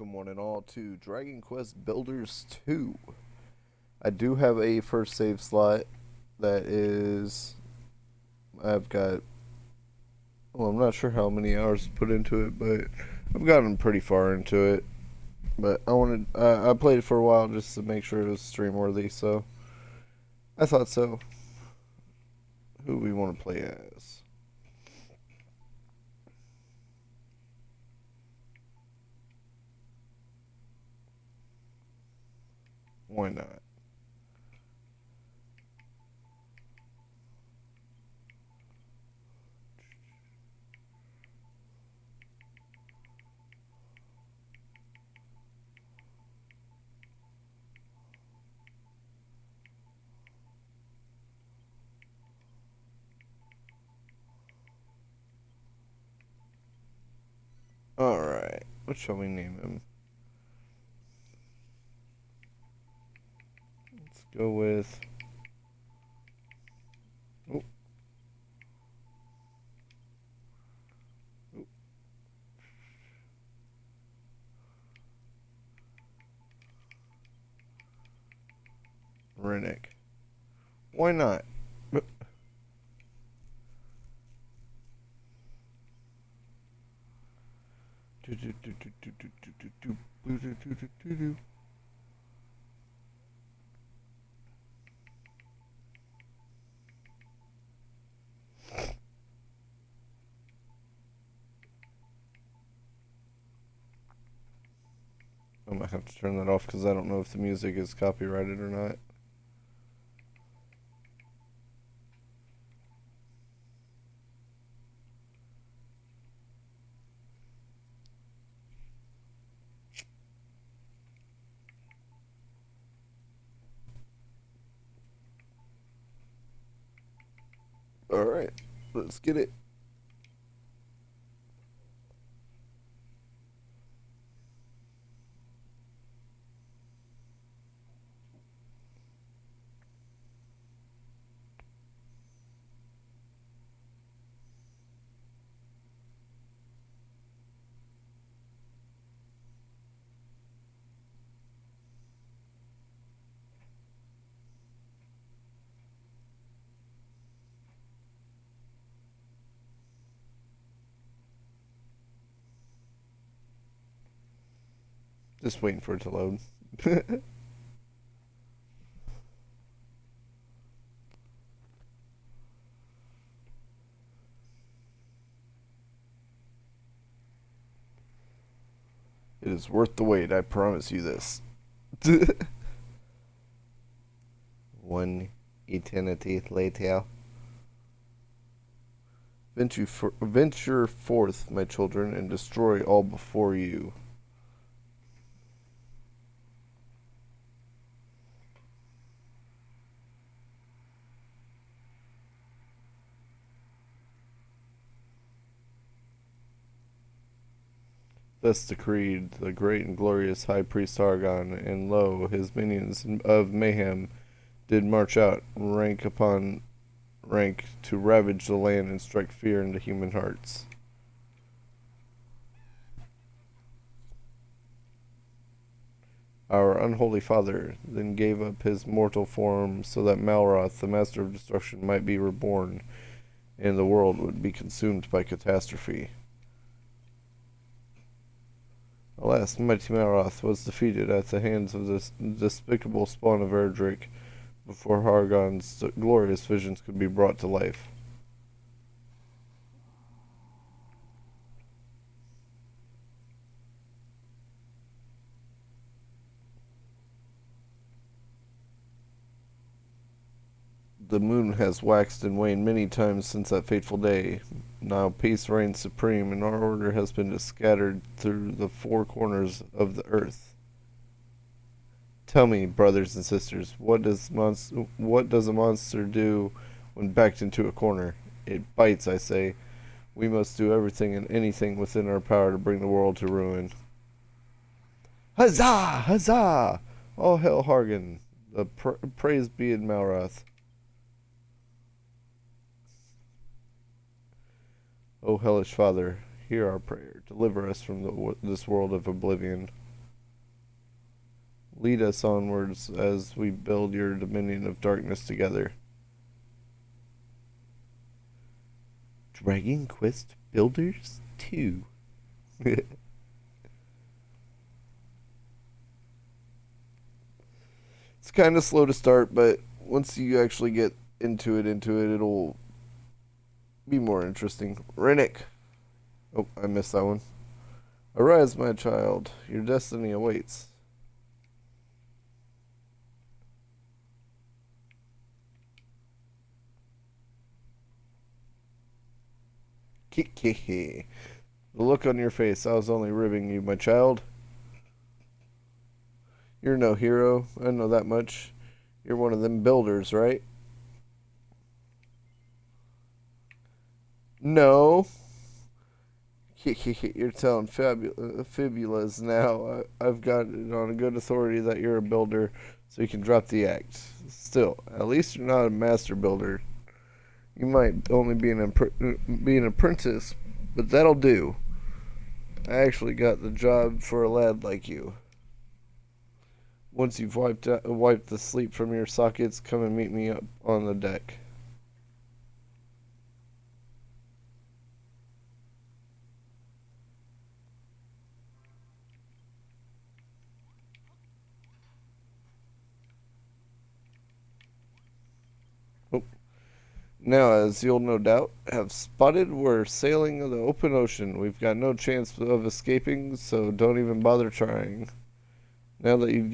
welcome one and all to Dragon Quest Builders 2. I do have a first save slot that is. I've got. Well, I'm not sure how many hours to put into it, but I've gotten pretty far into it. But I wanted. I played it for a while just to make sure it was stream worthy, so I thought so. Who we want to play as? Why not? Alright. What shall we name him? Let's go with. Oh. Oh. Rennick. Why not? I might have to turn that off because I don't know if the music is copyrighted or not. Alright, let's get it. Just waiting for it to load. It is worth the wait, I promise you this. One eternity later. Venture forth, my children, and destroy all before you. Thus decreed the great and glorious High Priest Argon, and lo, his minions of mayhem did march out, rank upon rank, to ravage the land and strike fear into human hearts. Our unholy father then gave up his mortal form so that Malroth, the master of destruction, might be reborn, and the world would be consumed by catastrophe. Alas, mighty Malroth was defeated at the hands of this despicable spawn of Erdrick before Hargon's glorious visions could be brought to life. The moon has waxed and waned many times since that fateful day. Now peace reigns supreme, and our order has been scattered through the four corners of the earth. Tell me, brothers and sisters, what does a monster do when backed into a corner? It bites, I say. We must do everything and anything within our power to bring the world to ruin. Huzzah! Huzzah! All hail Hargon! The praise be in Malroth. O hellish Father, hear our prayer. Deliver us from this world of oblivion. Lead us onwards as we build your dominion of darkness together. Dragon Quest Builders 2. It's kind of slow to start, but once you actually get into it, it'll be more interesting. Rennick. Oh, I missed that one. Arise, my child. Your destiny awaits. The look on your face. I was only ribbing you, my child. You're no hero. I know that much. You're one of them builders, right? No. You're telling fibulas now. I've got it on a good authority that you're a builder, so you can drop the act. Still, at least you're not a master builder. You might only be an apprentice, but that'll do. I actually got the job for a lad like you. Once you've wiped the sleep from your sockets, come and meet me up on the deck. Oh. Now, as you'll no doubt have spotted, we're sailing the open ocean. We've got no chance of escaping, so don't even bother trying. Not that you'd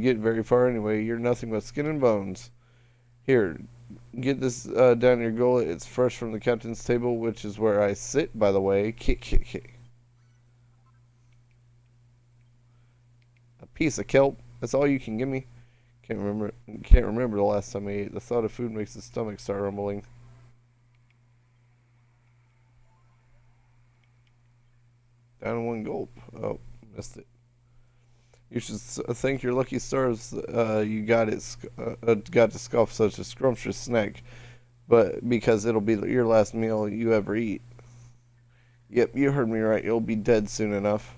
get very far anyway. You're nothing but skin and bones. Here, get this down your gullet. It's fresh from the captain's table, which is where I sit, by the way. A piece of kelp. That's all you can give me. Can't remember the last time I ate. The thought of food makes the stomach start rumbling. Down in one gulp. Oh, missed it. You should thank your lucky stars you got to scoff such a scrumptious snack, but because it'll be your last meal you ever eat. Yep, you heard me right. You'll be dead soon enough.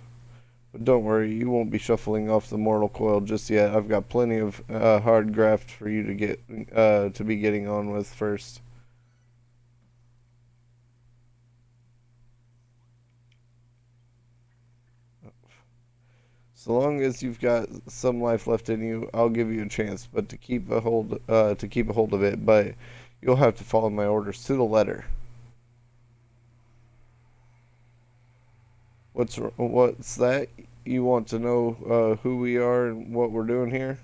But don't worry, you won't be shuffling off the mortal coil just yet. I've got plenty of hard graft for you to get to be getting on with first. So long as you've got some life left in you, I'll give you a chance. But to keep a hold of it, but you'll have to follow my orders to the letter. What's that? You want to know who we are and what we're doing here?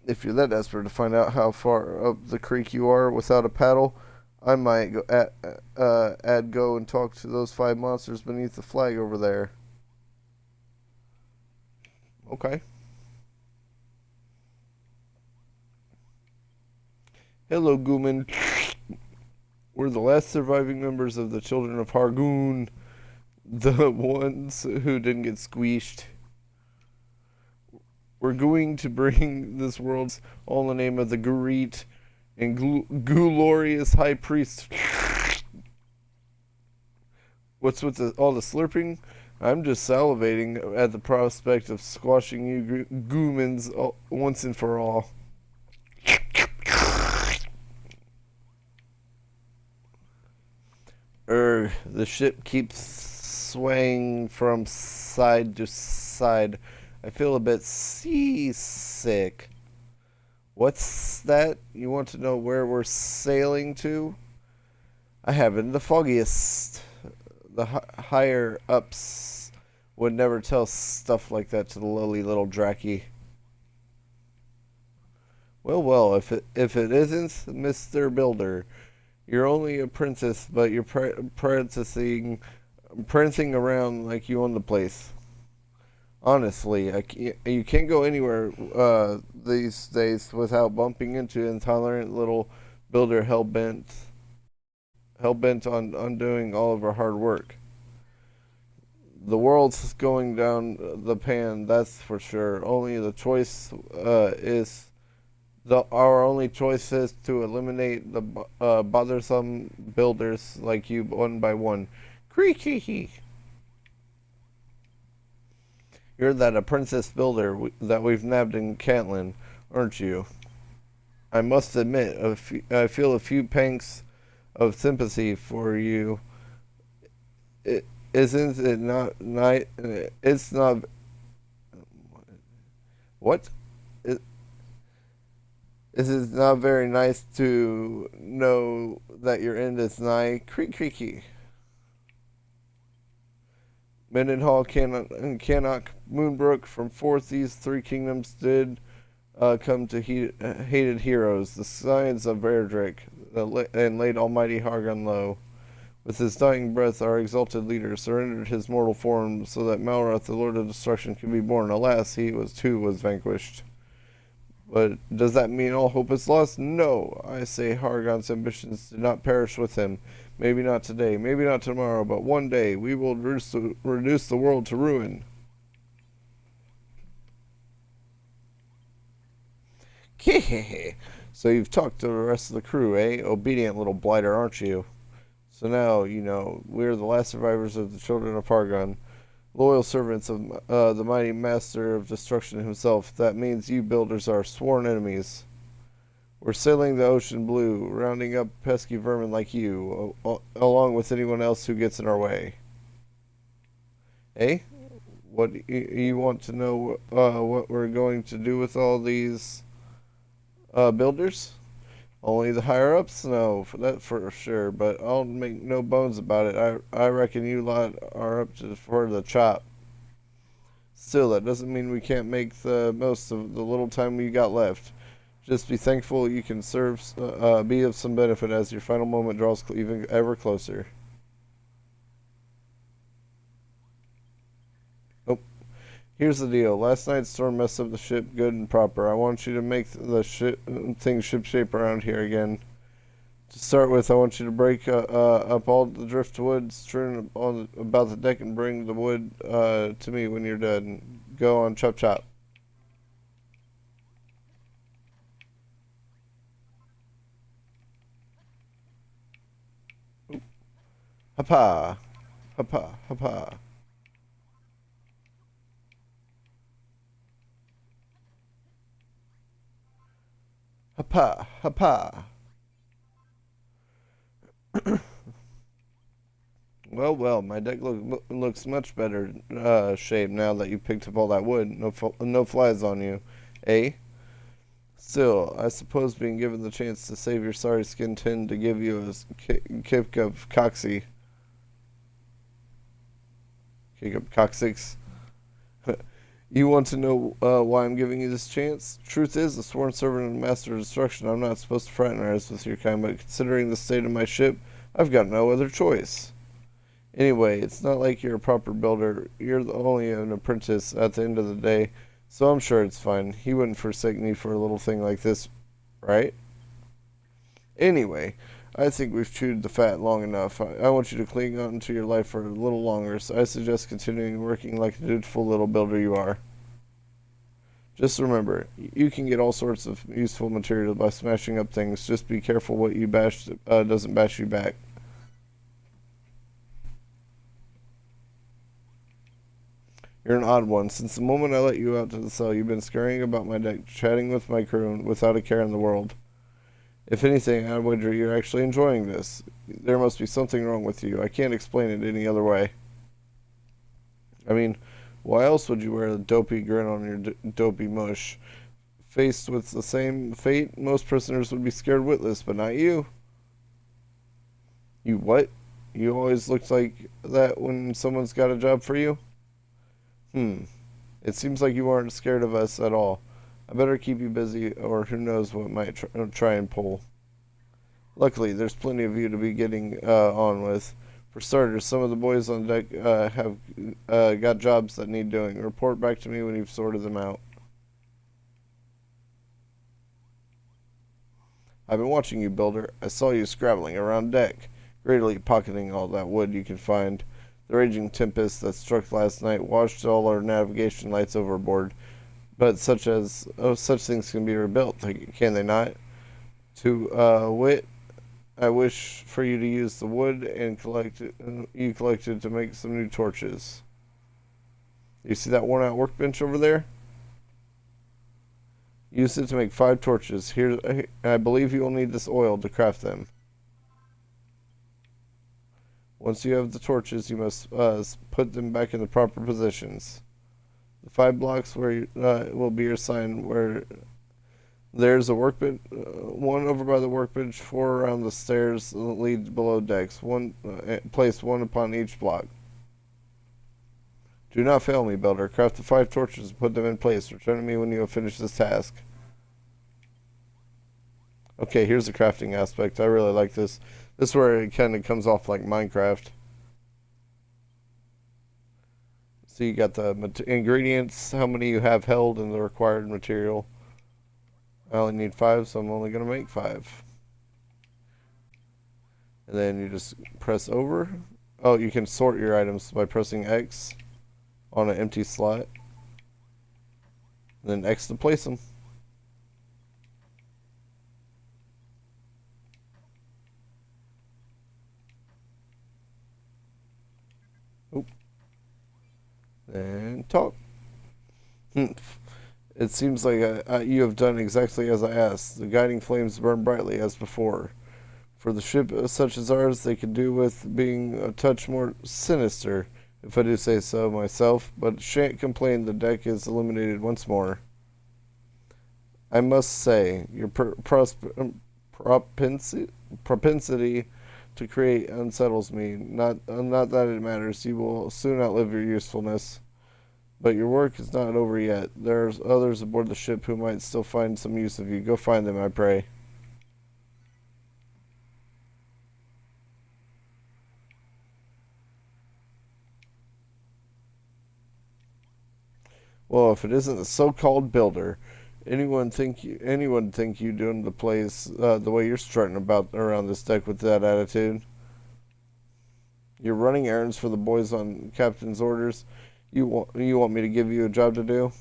If you're that desperate to find out how far up the creek you are without a paddle, I might go and talk to those 5 monsters beneath the flag over there. Okay. Hello, Gooman. We're the last surviving members of the Children of Hargoon. The ones who didn't get squeezed. We're going to bring this world all in the name of the Gurit and glorious High Priest. What's with all the slurping? I'm just salivating at the prospect of squashing you goomans once and for all. The ship keeps swaying from side to side. I feel a bit seasick. What's that? You want to know where we're sailing to? I haven't the foggiest. The higher ups would never tell stuff like that to the lowly little Draki. Well, if it isn't Mr. Builder, you're only a princess, but you're prancing around like you own the place. Honestly, you can't go anywhere these days without bumping into an intolerant little builder hell-bent on undoing all of our hard work. The world's going down the pan, that's for sure. Our only choice is to eliminate the bothersome builders like you one by one. Creaky. You're that apprentice builder that we've nabbed in Cantlin, aren't you? I must admit, I feel a few pangs of sympathy for you. It, isn't it not night? It's not. What? It, is it not very nice to know that your end is nigh? Creak, creaky. Mendenhall, Cannock, Moonbrook, from forth these three kingdoms did come to hated heroes, the scions of Erdrick, and laid almighty Hargon low. With his dying breath, our exalted leader surrendered his mortal form so that Malrath, the Lord of Destruction, could be born. Alas, he too was vanquished. But does that mean all hope is lost? No. I say Hargon's ambitions did not perish with him. Maybe not today, maybe not tomorrow, but one day we will reduce the world to ruin. So you've talked to the rest of the crew, eh? Obedient little blighter, aren't you? So now, you know, we're the last survivors of the children of Hargon, loyal servants of the mighty master of destruction himself. That means you builders are sworn enemies. We're sailing the ocean blue, rounding up pesky vermin like you, along with anyone else who gets in our way. Eh? What you want to know? What we're going to do with all these builders? Only the higher ups know for that for sure. But I'll make no bones about it. I reckon you lot are up for the chop. Still, that doesn't mean we can't make the most of the little time we got left. Just be thankful you can be of some benefit as your final moment draws even ever closer. Oh, here's the deal. Last night's storm messed up the ship good and proper. I want you to make the things ship shape around here again. To start with, I want you to break up all the driftwood strewn about the deck and bring the wood to me when you're done. Go on, chop chop. Hapa, hapa, hapa. Hapa, hapa. Well, well, my deck looks much better shape now that you picked up all that wood. No flies on you, eh? Still, I suppose being given the chance to save your sorry skin tend to give you a kick of coxy. Kick up coccyx. You want to know why I'm giving you this chance? Truth is, a sworn servant and master of destruction, I'm not supposed to fraternize with your kind, but considering the state of my ship, I've got no other choice. Anyway, it's not like you're a proper builder. You're only an apprentice at the end of the day, so I'm sure it's fine. He wouldn't forsake me for a little thing like this, right? Anyway, I think we've chewed the fat long enough. I want you to cling on to your life for a little longer, so I suggest continuing working like the dutiful little builder you are. Just remember, you can get all sorts of useful material by smashing up things. Just be careful what you bash doesn't bash you back. You're an odd one. Since the moment I let you out to the cell, you've been scurrying about my deck, chatting with my crew, without a care in the world. If anything, I wonder you're actually enjoying this. There must be something wrong with you. I can't explain it any other way. I mean, why else would you wear a dopey grin on your dopey mush? Faced with the same fate, most prisoners would be scared witless, but not you. You what? You always looked like that when someone's got a job for you? It seems like you aren't scared of us at all. I better keep you busy, or who knows what might try and pull. Luckily, there's plenty of you to be getting on with. For starters, some of the boys on deck have got jobs that need doing. Report back to me when you've sorted them out. I've been watching you, builder. I saw you scrabbling around deck, greedily pocketing all that wood you could find. The raging tempest that struck last night washed all our navigation lights overboard. But such things can be rebuilt, can they not? To wit, I wish for you to use the wood and you collected to make some new torches. You see that worn out workbench over there? Use it to make 5 torches. Here, I believe you will need this oil to craft them. Once you have the torches, you must put them back in the proper positions. The 5 blocks where will be your sign where there's a workbench, 1 over by the workbench, 4 around the stairs that lead below decks. Place 1 upon each block. Do not fail me, builder. Craft the 5 torches and put them in place. Return to me when you have finished this task. Okay, here's the crafting aspect. I really like this. This is where it kind of comes off like Minecraft. So you got the ingredients, how many you have held, and the required material. I only need 5, so I'm only going to make 5. And then you just press over. Oh, you can sort your items by pressing X on an empty slot. And then X to place them. Oop. And talk. It seems like you have done exactly as I asked. The guiding flames burn brightly as before. For the ship such as ours, they could do with being a touch more sinister, if I do say so myself, but shan't complain the deck is illuminated once more. I must say, your propensity to create unsettles me. Not that it matters. You will soon outlive your usefulness. But your work is not over yet. There's others aboard the ship who might still find some use of you. Go find them, I pray. Well, if it isn't the so-called builder, anyone think you doing the place the way you're strutting about around this deck with that attitude? You're running errands for the boys on captain's orders. You want me to give you a job to do?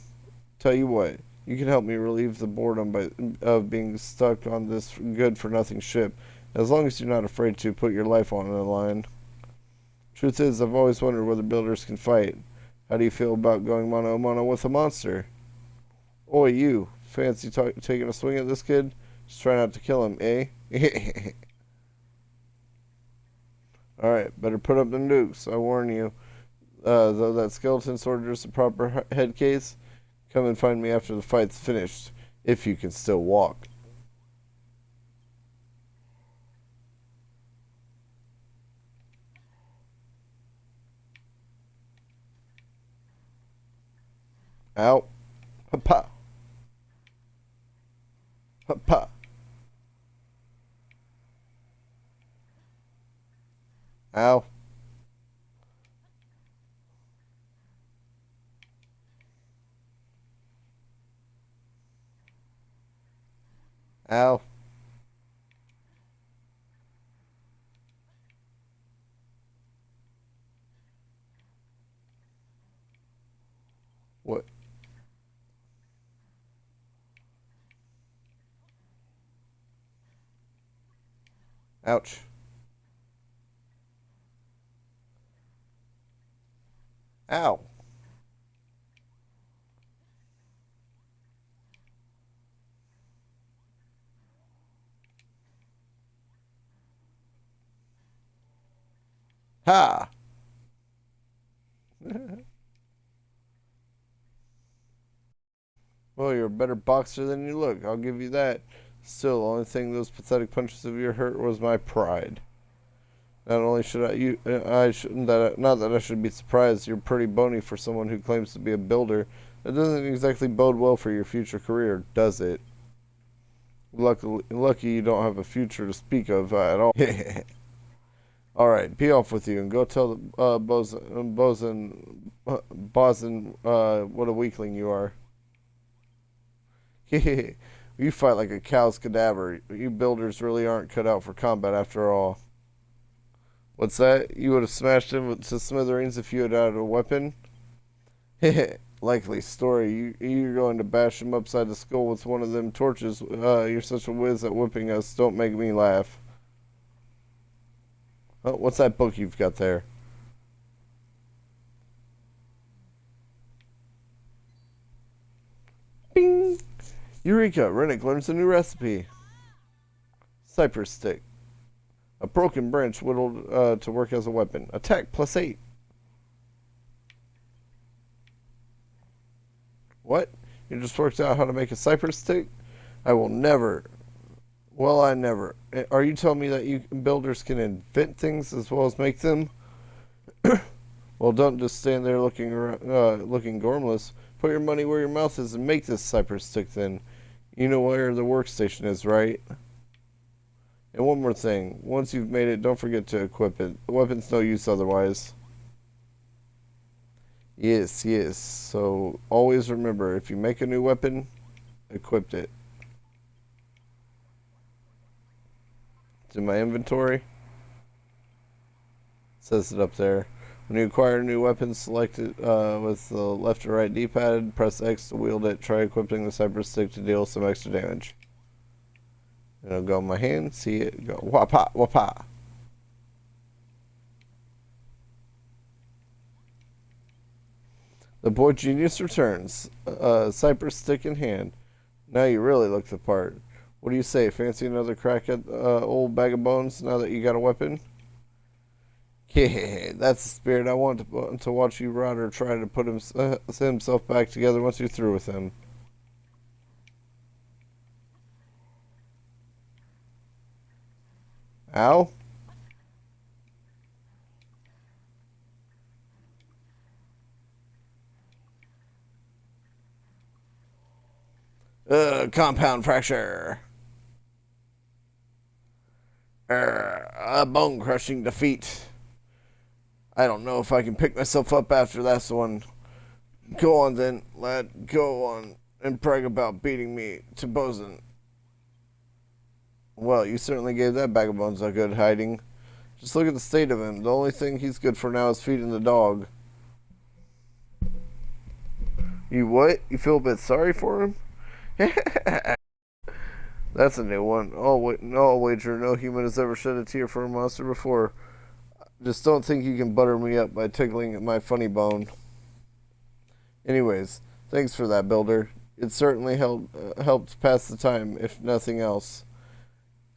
Tell you what, you can help me relieve the boredom of being stuck on this good-for-nothing ship, as long as you're not afraid to put your life on the line. Truth is, I've always wondered whether builders can fight. How do you feel about going mano-a-mano with a monster? Oi, you. Fancy taking a swing at this kid? Just try not to kill him, eh? Alright, better put up the nukes, I warn you. Though that skeleton soldier a proper head case, come and find me after the fight's finished, if you can still walk. Out. Ha-pa. Ha-pa. Ow. Ow. What? Ouch. Ow. Ha! Well, you're a better boxer than you look, I'll give you that. Still, the only thing those pathetic punches of yours hurt was my pride. Not only should I shouldn't that not that I should be surprised. You're pretty bony for someone who claims to be a builder. That doesn't exactly bode well for your future career, does it? Lucky you don't have a future to speak of at all. All right, be off with you and go tell the Bosun, what a weakling you are. You fight like a cow's cadaver. You builders really aren't cut out for combat after all. What's that? You would have smashed him to smithereens if you had had a weapon? Likely story. You're going to bash him upside the skull with one of them torches. You're such a whiz at whipping us. Don't make me laugh. Oh, what's that book you've got there? Eureka! Rennick learns a new recipe. Cypress stick. A broken branch whittled to work as a weapon. Attack +8. What? You just worked out how to make a cypress stick? I will never. Well, I never. Are you telling me that you builders can invent things as well as make them? Well, don't just stand there looking gormless. Put your money where your mouth is and make this cypress stick then. You know where the workstation is, right? And one more thing. Once you've made it, don't forget to equip it. The weapon's no use otherwise. Yes, yes. So always remember, if you make a new weapon, equip it. It's in my inventory. It says it up there. When you acquire a new weapon, select it with the left or right D-pad. Press X to wield it. Try equipping the cypress stick to deal some extra damage. It'll go in my hand. See it go. Wapa, wapa. The boy genius returns. Cypress stick in hand. Now you really look the part. What do you say? Fancy another crack at old bag of bones now that you got a weapon? Yeah, that's the spirit. I want to watch you Rodder try to put himself back together once you're through with him. Ow? Compound fracture. A bone-crushing defeat. I don't know if I can pick myself up after that one. Go on then, lad. Go on and brag about beating me to Bosun. Well, you certainly gave that bag of bones a good hiding. Just look at the state of him. The only thing he's good for now is feeding the dog. You what? You feel a bit sorry for him? That's a new one. I'll wager no human has ever shed a tear for a monster before. Just don't think you can butter me up by tickling my funny bone. Anyways, thanks for that, Builder. It certainly helped pass the time, if nothing else.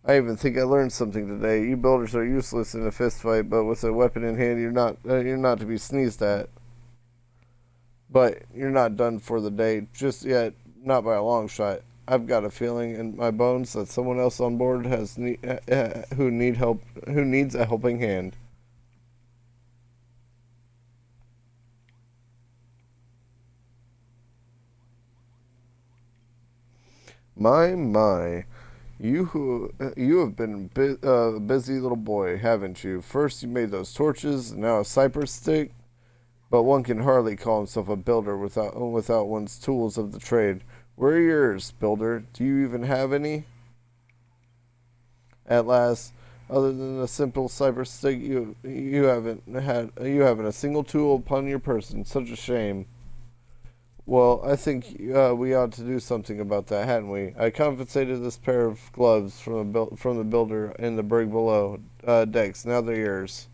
I even think I learned something today. You builders are useless in a fist fight, but with a weapon in hand, you're not to be sneezed at. But you're not done for the day just yet, not by a long shot. I've got a feeling in my bones that someone else on board who needs a helping hand. My. You have been a busy little boy, haven't you? First you made those torches, and now a cypress stick. But one can hardly call himself a builder without one's tools of the trade. Where are yours, Builder? Do you even have any? At last, other than a simple cypress stick, you haven't a single tool upon your person. Such a shame. Well, I think we ought to do something about that, hadn't we? I confiscated this pair of gloves from the builder in the brig below decks. Now they're yours.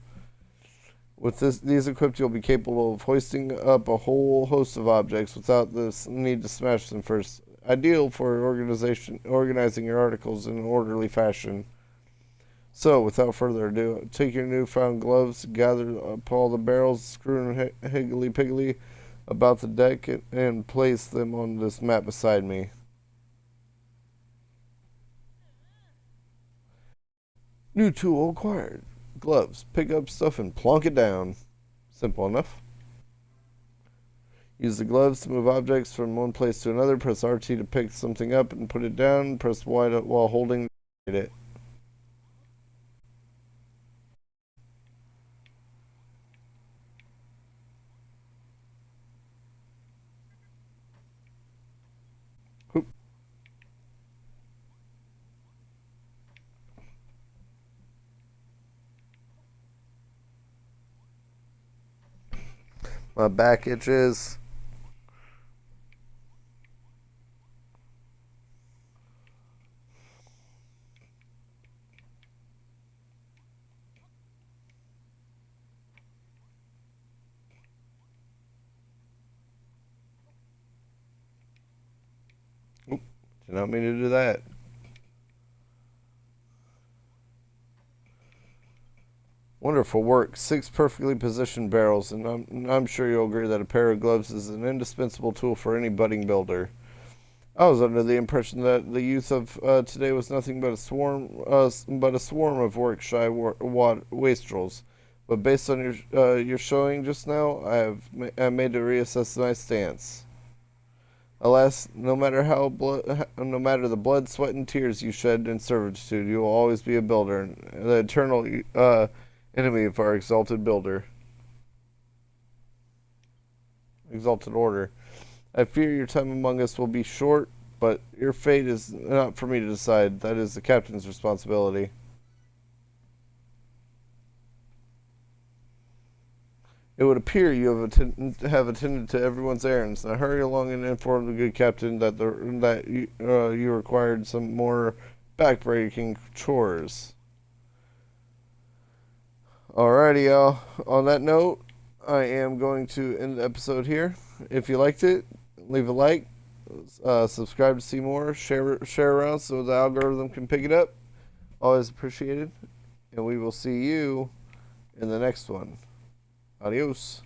With these equipped, you'll be capable of hoisting up a whole host of objects without the need to smash them first. Ideal for organizing your articles in an orderly fashion. So, without further ado, take your newfound gloves, gather up all the barrels, screw them higgly-piggly about the deck, and place them on this map beside me. New tool acquired. Gloves. Pick up stuff and plonk it down. Simple enough. Use the gloves to move objects from one place to another. Press RT to pick something up and put it down. Press Y while holding it. Oop. My back itches. Did not mean to do that. Wonderful work. 6 perfectly positioned barrels, and I'm sure you'll agree that a pair of gloves is an indispensable tool for any budding builder. I was under the impression that the youth of today was nothing but a swarm of work-shy wastrels. But based on your showing just now, I made to reassess my stance. Alas, no matter no matter the blood, sweat, and tears you shed in servitude, you will always be a builder, the eternal enemy of our exalted order. I fear your time among us will be short, but your fate is not for me to decide. That is the captain's responsibility. It would appear you have attended to everyone's errands. Now hurry along and inform the good captain that you required some more backbreaking chores. Alrighty, y'all. On that note, I am going to end the episode here. If you liked it, leave a like, subscribe to see more, share around so the algorithm can pick it up. Always appreciated. And we will see you in the next one. Adios.